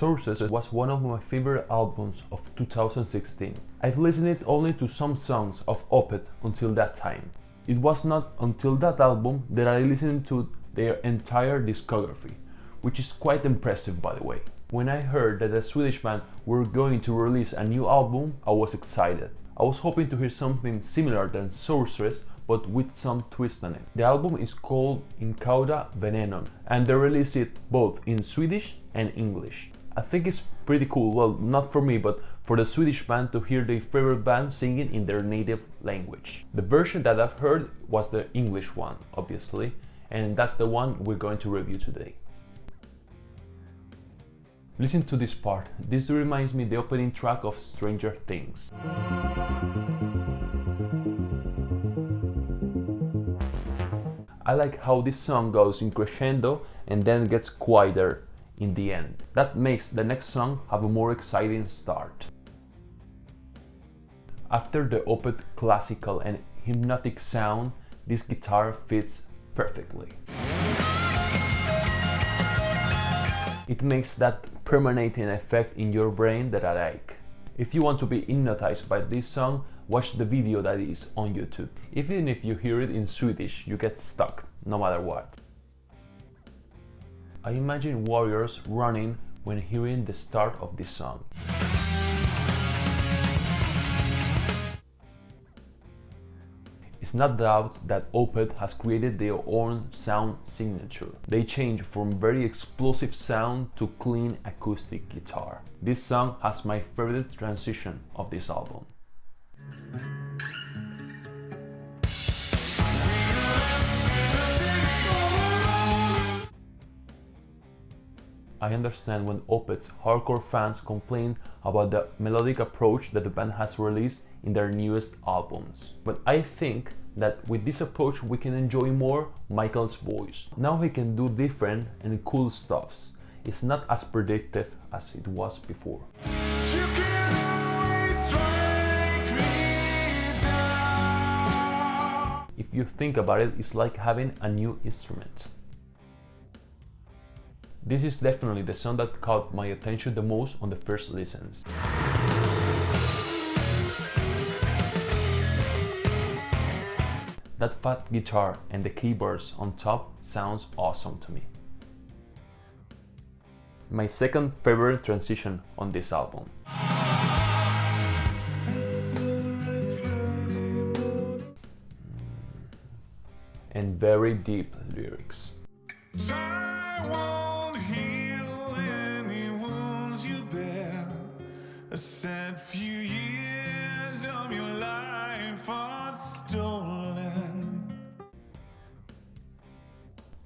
Sources was one of my favorite albums of 2016. I've listened only to some songs of Opeth until that time. It was not until that album that I listened to their entire discography, which is quite impressive by the way. When I heard that the Swedish band were going to release a new album, I was excited. I was hoping to hear something similar than Sorceress, but with some twist on it. The album is called Cauda Venenum, and they released it both in Swedish and English. I think it's pretty cool, well, not for me, but for the Swedish band to hear their favorite band singing in their native language. The version that I've heard was the English one, obviously, and that's the one we're going to review today. Listen to this part. This reminds me the opening track of Stranger Things. I like how this song goes in crescendo and then gets quieter in the end. That makes the next song have a more exciting start. After the Opeth classical and hypnotic sound, this guitar fits perfectly. It makes that permeating effect in your brain that I like. If you want to be hypnotized by this song, watch the video that is on YouTube. Even if you hear it in Swedish, you get stuck, no matter what. I imagine warriors running when hearing the start of this song. It's not doubt that Opeth has created their own sound signature. They change from very explosive sound to clean acoustic guitar. This song has my favorite transition of this album. I understand when Opeth's hardcore fans complain about the melodic approach that the band has released in their newest albums. But I think that with this approach we can enjoy more Michael's voice. Now he can do different and cool stuffs. It's not as predictive as it was before. If you think about it, it's like having a new instrument. This is definitely the song that caught my attention the most on the first listens. That fat guitar and the keyboards on top sounds awesome to me. My second favorite transition on this album. And very deep lyrics. A sad few years of your life are stolen.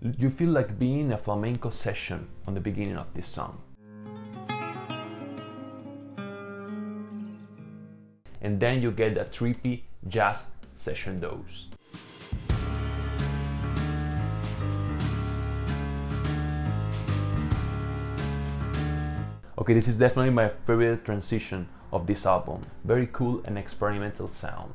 You feel like being in a flamenco session on the beginning of this song. And then you get a trippy jazz session dose. Okay, this is definitely my favorite transition of this album. Very cool and experimental sound.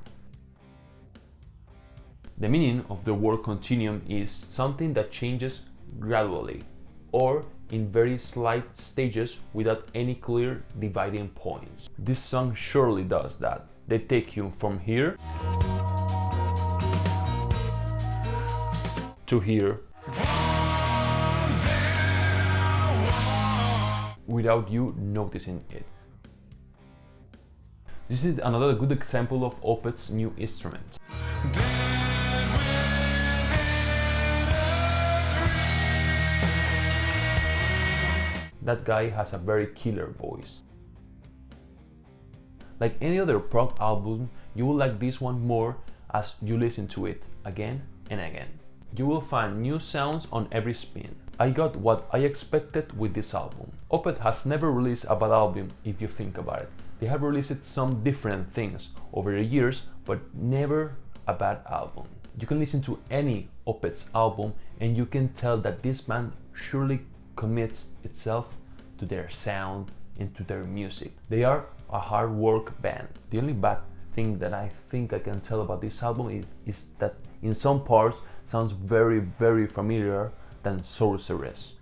The meaning of the word continuum is something that changes gradually or in very slight stages without any clear dividing points. This song surely does that. They take you from here to here without you noticing it. This is another good example of Opeth's new instrument. That guy has a very killer voice. Like any other prog album, you will like this one more as you listen to it again and again. You will find new sounds on every spin. I got what I expected with this album. Opeth has never released a bad album if you think about it. They have released some different things over the years, but never a bad album. You can listen to any Opeth's album and you can tell that this band surely commits itself to their sound and to their music. They are a hard work band. The only bad thing that I think I can tell about this album is that in some parts sounds very familiar than Sorceress.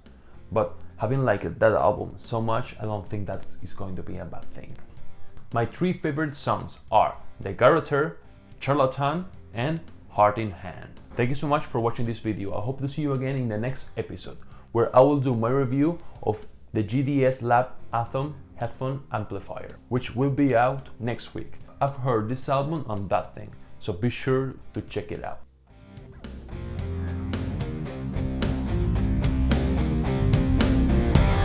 But Having liked that album so much, I don't think that is going to be a bad thing. My 3 favorite songs are The Garroter, Charlatan, and Heart in Hand. Thank you so much for watching this video. I hope to see you again in the next episode, where I will do my review of the GDS Lab Atom headphone amplifier, which will be out next week. I've heard this album on That Thing, so be sure to check it out.